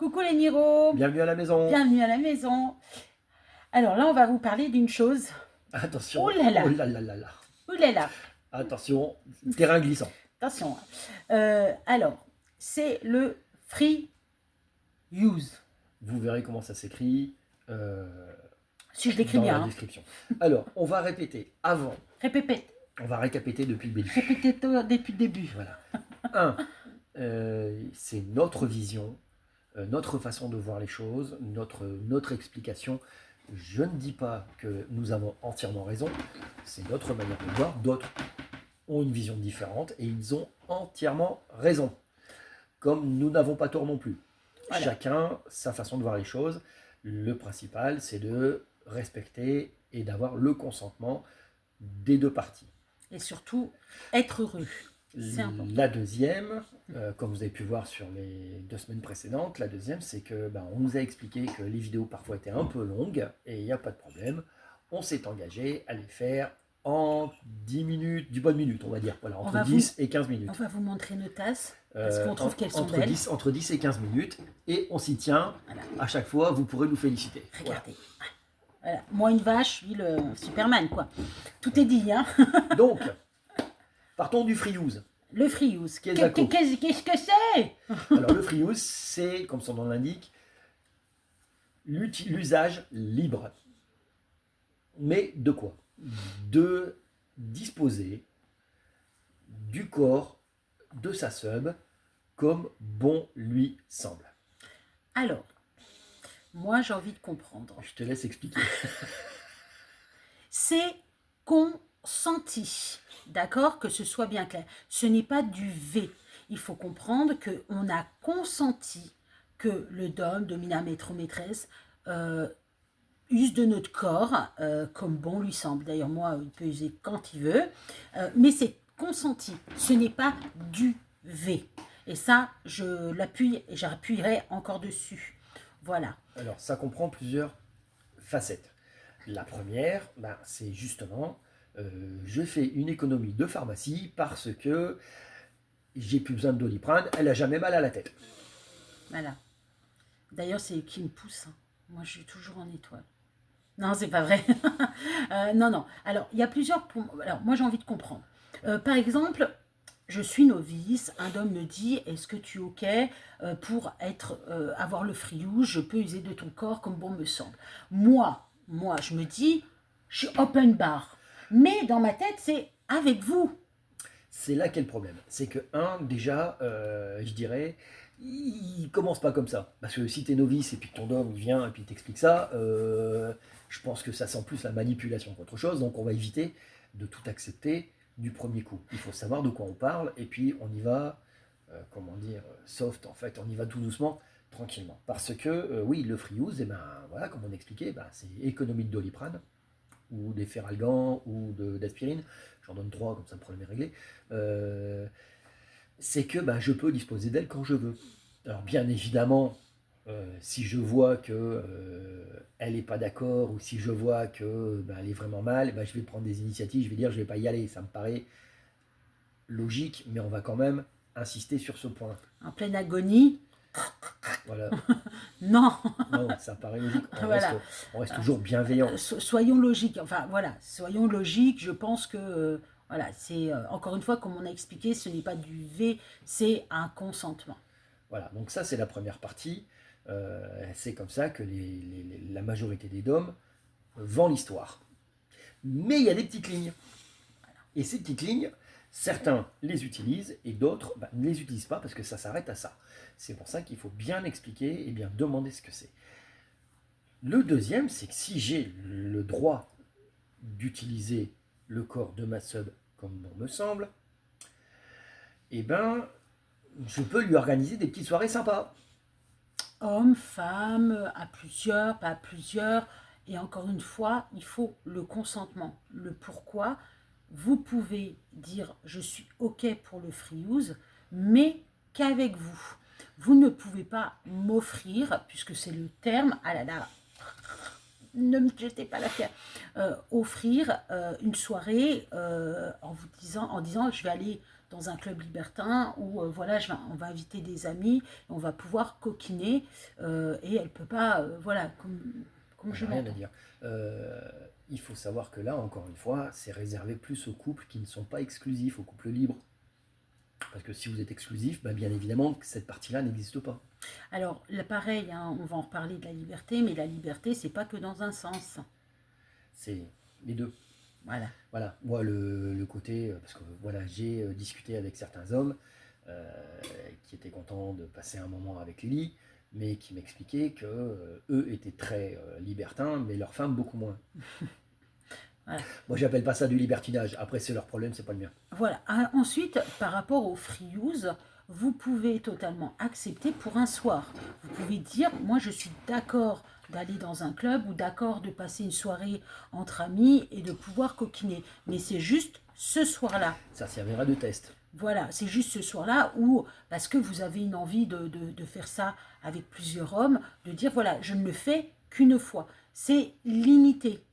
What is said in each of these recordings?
Coucou les Niro, Bienvenue à la maison. bienvenue à la maison. Alors là, on va vous parler d'une chose. Attention. Oh là là. Oh là là là là. Ouh là là, Attention, terrain glissant. attention. Alors, c'est le free use. Vous verrez comment ça s'écrit Si je l'écris dans bien. la Hein. description. Alors, on va répéter avant. Répétez, On va récapiter depuis le début. répétez tout depuis le début. Voilà. 1. C'est notre vision, notre façon de voir les choses, notre explication. Je ne dis pas que nous avons entièrement raison, c'est notre manière de voir. D'autres ont une vision différente et ils ont entièrement raison. Comme nous n'avons pas tort non plus. Voilà. Chacun sa façon de voir les choses. Le principal, c'est de respecter et d'avoir le consentement des deux parties. Et surtout, être heureux. C'est important. La deuxième, comme vous avez pu voir sur les 2 semaines précédentes, la deuxième, c'est que on nous a expliqué que les vidéos parfois étaient un peu longues et il n'y a pas de problème. On s'est engagé à les faire en 10 minutes, du bonne minute, on va dire. Voilà, entre 10 et 15 minutes. On va vous montrer nos tasses, parce qu'on trouve qu'elles sont entre belles. 10 et 15 minutes, et on s'y tient. Voilà. À chaque fois, vous pourrez nous féliciter. Regardez. Voilà. Moi, une vache, lui, le Superman, quoi. Tout est dit, hein. Voilà. Donc, partons du free use. Le free use. Qu'est-ce Qu'est-ce que c'est? Alors, le free use, c'est, comme son nom l'indique, l'usage libre. Mais de quoi? De disposer du corps de sa sub comme bon lui semble. Alors, moi, j'ai envie de comprendre. Je te laisse expliquer. C'est consenti, d'accord? Que ce soit bien clair. Ce n'est pas du V. Il faut comprendre qu'on a consenti que le dom, dominant, maître, maîtresse, use de notre corps comme bon lui semble. D'ailleurs, moi, il peut user quand il veut. Mais c'est consenti. Ce n'est pas du V. Et ça, je l'appuie et j'appuierai encore dessus. Voilà. Alors, ça comprend plusieurs facettes. La première, c'est justement, je fais une économie de pharmacie parce que j'ai plus besoin de Doliprane, elle a jamais mal à la tête. Voilà. D'ailleurs, c'est qui me pousse. Hein. Moi, je suis toujours en étoile. Non, c'est pas vrai. Non. Alors, il y a plusieurs... Alors, moi, j'ai envie de comprendre. Par exemple, je suis novice. Un homme me dit, est-ce que tu es OK pour avoir le free use? Je peux user de ton corps comme bon me semble. Moi, je me dis, je suis open bar. Mais dans ma tête, c'est avec vous. C'est là qu'est le problème. C'est que, déjà, je dirais, il commence pas comme ça. Parce que si t'es novice et puis que ton dom vient et puis t'explique ça, je pense que ça sent plus la manipulation qu'autre chose. Donc on va éviter de tout accepter du premier coup. Il faut savoir de quoi on parle et puis on y va, soft en fait. On y va tout doucement, tranquillement. Parce que, oui, le free use, voilà, comme on expliquait, c'est économie de Doliprane ou des Feralgan ou d'aspirine. J'en donne 3, comme ça le problème est réglé. C'est que je peux disposer d'elle quand je veux. Alors bien évidemment, si je vois que elle n'est pas d'accord ou si je vois que elle est vraiment mal, je vais prendre des initiatives, je vais dire je vais pas y aller. Ça me paraît logique, mais on va quand même insister sur ce point. En pleine agonie. Voilà. Non. Non, ça paraît logique. Voilà. On reste toujours bienveillant. Soyons logiques. Enfin, voilà. Soyons logiques. Je pense que, voilà, c'est, encore une fois, comme on a expliqué, ce n'est pas du V, c'est un consentement. Voilà. Donc ça, c'est la première partie. C'est comme ça que la majorité des DOM vend l'histoire. Mais il y a des petites lignes. Et ces petites lignes, certains les utilisent et d'autres ne les utilisent pas parce que ça s'arrête à ça. C'est pour ça qu'il faut bien expliquer et bien demander ce que c'est. Le deuxième, c'est que si j'ai le droit d'utiliser le corps de ma sub comme bon me semble, je peux lui organiser des petites soirées sympas. Homme, femme, à plusieurs, pas à plusieurs. Et encore une fois, il faut le consentement. Le pourquoi. Vous pouvez dire je suis OK pour le free use, mais qu'avec vous. Vous ne pouvez pas m'offrir, puisque c'est le terme, ah là là, ne me jetez pas la pierre, offrir une soirée en disant je vais aller dans un club libertin où voilà, on va inviter des amis, on va pouvoir coquiner et elle peut pas, voilà, comme On je n'a rien à l'entends. dire. Euh, il faut savoir que là, encore une fois, c'est réservé plus aux couples qui ne sont pas exclusifs, aux couples libres. Parce que si vous êtes exclusif, bah, bien évidemment que cette partie-là n'existe pas. Alors, là, pareil, hein, on va en reparler de la liberté, mais la liberté, c'est pas que dans un sens. C'est les deux. Voilà. Voilà, moi le côté, parce que voilà, j'ai discuté avec certains hommes euh, qui étaient contents de passer un moment avec Lily, mais qui m'expliquaient que eux étaient très libertins, mais leurs femmes beaucoup moins. Voilà. Moi j'appelle pas ça du libertinage, après c'est leur problème, c'est pas le mien. Voilà. Ah, ensuite, par rapport au free use, vous pouvez totalement accepter pour un soir. Vous pouvez dire, moi je suis d'accord d'aller dans un club ou d'accord de passer une soirée entre amis et de pouvoir coquiner. Mais c'est juste ce soir-là. Ça servira de test. Voilà, c'est juste ce soir-là où, parce que vous avez une envie de faire ça avec plusieurs hommes, de dire, voilà, je ne le fais qu'une fois. C'est limité.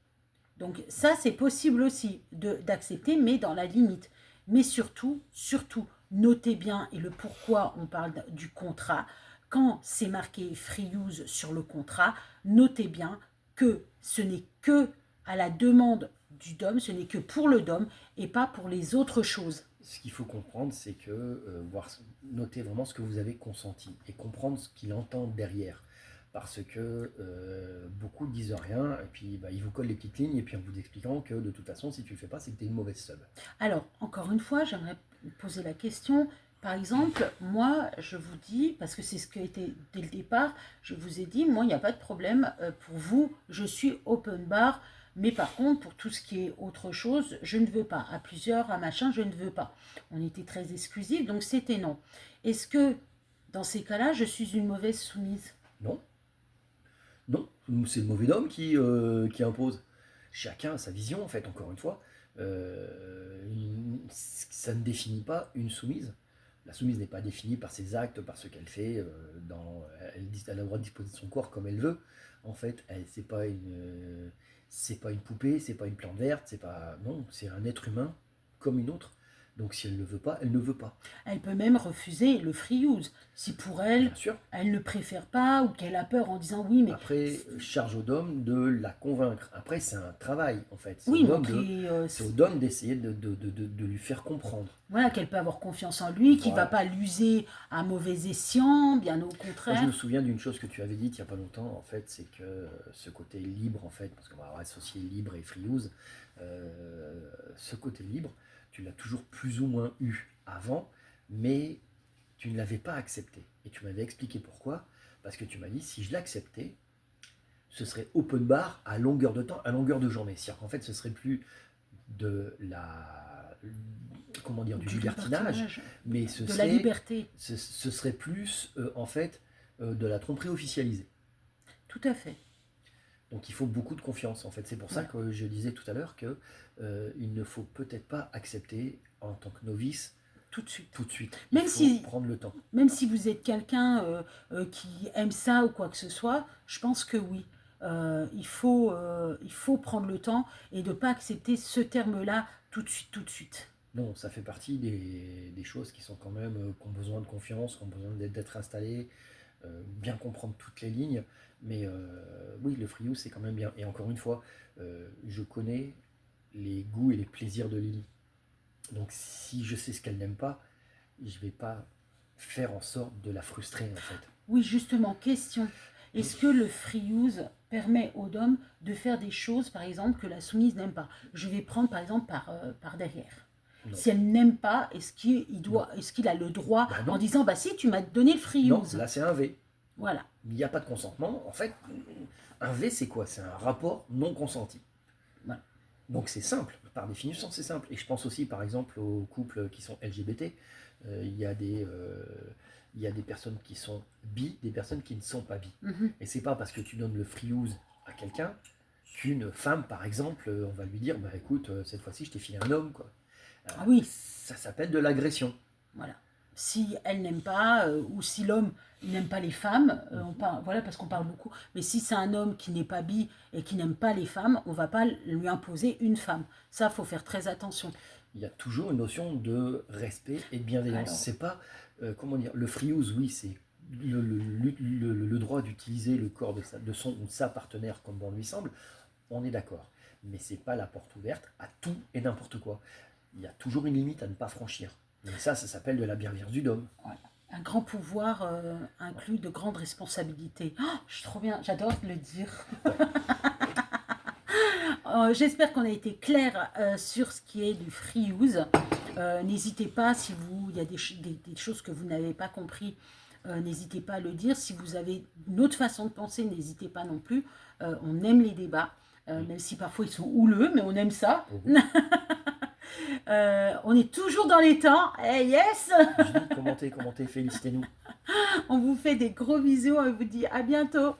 Donc ça, c'est possible aussi d'accepter, mais dans la limite. Mais surtout, surtout, notez bien, et le pourquoi on parle du contrat, quand c'est marqué free use sur le contrat, notez bien que ce n'est que à la demande du DOM, ce n'est que pour le DOM et pas pour les autres choses. Ce qu'il faut comprendre, c'est que noter vraiment ce que vous avez consenti et comprendre ce qu'il entend derrière. Parce que beaucoup ne disent rien, et puis bah, ils vous collent les petites lignes, et puis en vous expliquant que de toute façon, si tu le fais pas, c'est que tu es une mauvaise sub. Alors, encore une fois, j'aimerais poser la question. Par exemple, moi, je vous dis, parce que c'est ce qui a été dès le départ, je vous ai dit, moi, il n'y a pas de problème. Pour vous, je suis open bar. Mais par contre, pour tout ce qui est autre chose, je ne veux pas. À plusieurs, à machin, je ne veux pas. On était très exclusifs, donc c'était non. Est-ce que, dans ces cas-là, je suis une mauvaise soumise? Non, non, c'est le mauvais homme qui impose. Chacun a sa vision, en fait, encore une fois. Ça ne définit pas une soumise. La soumise n'est pas définie par ses actes, par ce qu'elle fait. Elle a le droit de disposer de son corps comme elle veut. En fait, c'est pas une poupée, c'est pas une plante verte, c'est pas. Non, c'est un être humain comme une autre. Donc si elle ne veut pas, elle ne veut pas. Elle peut même refuser le free use. Si pour elle, Bien sûr. elle ne préfère pas ou qu'elle a peur en disant oui, mais Après, charge au dôme de la convaincre. Après, c'est un travail, en fait. oui, montrer C'est au dôme d'essayer de lui faire comprendre. voilà, qu'elle peut avoir confiance en lui, qu'il ne va Voilà. pas l'user à mauvais escient, bien au Moi, je contraire. me souviens d'une chose que tu avais dite il n'y a pas longtemps, en fait, c'est que ce côté libre, en fait, parce qu'on va associer libre et free use, ce côté libre, tu l'as toujours plus ou moins eu avant, mais tu ne l'avais pas accepté. Et tu m'avais expliqué pourquoi, parce que tu m'as dit, si je l'acceptais, ce serait open bar à longueur de temps, à longueur de journée. C'est-à-dire qu'en fait, ce serait plus de la, comment dire, du libertinage, mais de la liberté, ce serait plus en fait de la tromperie officialisée. tout à fait. Donc il faut beaucoup de confiance en fait. C'est pour ça Voilà. que je disais tout à l'heure que il ne faut peut-être pas accepter en tant que novice Tout de suite. tout de suite. Même Il faut si, prendre le temps. même si vous êtes quelqu'un qui aime ça ou quoi que ce soit, je pense que oui. Il faut prendre le temps et de ne pas accepter ce terme-là tout de suite, tout de suite. Non, ça fait partie des choses qui sont quand même, qui ont besoin de confiance, qui ont besoin d'être installées, bien comprendre toutes les lignes. Mais oui, le free use, c'est quand même bien. Et encore une fois, je connais les goûts et les plaisirs de Lily. Donc si je sais ce qu'elle n'aime pas, je vais pas faire en sorte de la frustrer en fait. Oui, justement, question. Est-ce que le free use permet aux hommes de faire des choses, par exemple, que la soumise n'aime pas? Je vais prendre, par exemple, par derrière. Non. Si elle n'aime pas, est-ce qu'il a le droit Bah non. en disant, bah si, tu m'as donné le free Non, use. là c'est un V. Voilà. Il n'y a pas de consentement. En fait, un V c'est quoi? C'est un rapport non consenti. Voilà. Donc c'est simple, par définition c'est simple. Et je pense aussi par exemple aux couples qui sont LGBT. Il y a des personnes qui sont bi, des personnes qui ne sont pas bi. Mhm. Et c'est pas parce que tu donnes le free use à quelqu'un qu'une femme par exemple, on va lui dire bah écoute, cette fois-ci je t'ai filé un homme quoi. Ah oui, Ça s'appelle de l'agression. voilà. Si elle n'aime pas, ou si l'homme n'aime pas les femmes, voilà, parce qu'on parle beaucoup, mais si c'est un homme qui n'est pas bi et qui n'aime pas les femmes, on ne va pas lui imposer une femme. Ça, faut faire très attention. il y a toujours une notion de respect et de bienveillance. Alors, C'est pas, comment dire, le free use, oui, c'est le droit d'utiliser le corps de son ou de sa partenaire comme bon lui semble, on est d'accord. Mais c'est pas la porte ouverte à tout et n'importe quoi. Il y a toujours une limite à ne pas franchir. Et ça s'appelle de la bienveillance du dôme. voilà. Un grand pouvoir inclut de grandes responsabilités. Oh, je suis trop bien, j'adore le dire. J'espère qu'on a été clair sur ce qui est du free use. N'hésitez pas, si il y a des choses que vous n'avez pas compris, n'hésitez pas à le dire. Si vous avez une autre façon de penser, n'hésitez pas non plus. On aime les débats, même si parfois ils sont houleux, mais on aime ça. On est toujours dans les temps. Hey, yes. Je dis, commentez, félicitez-nous. On vous fait des gros bisous. On vous dit à bientôt.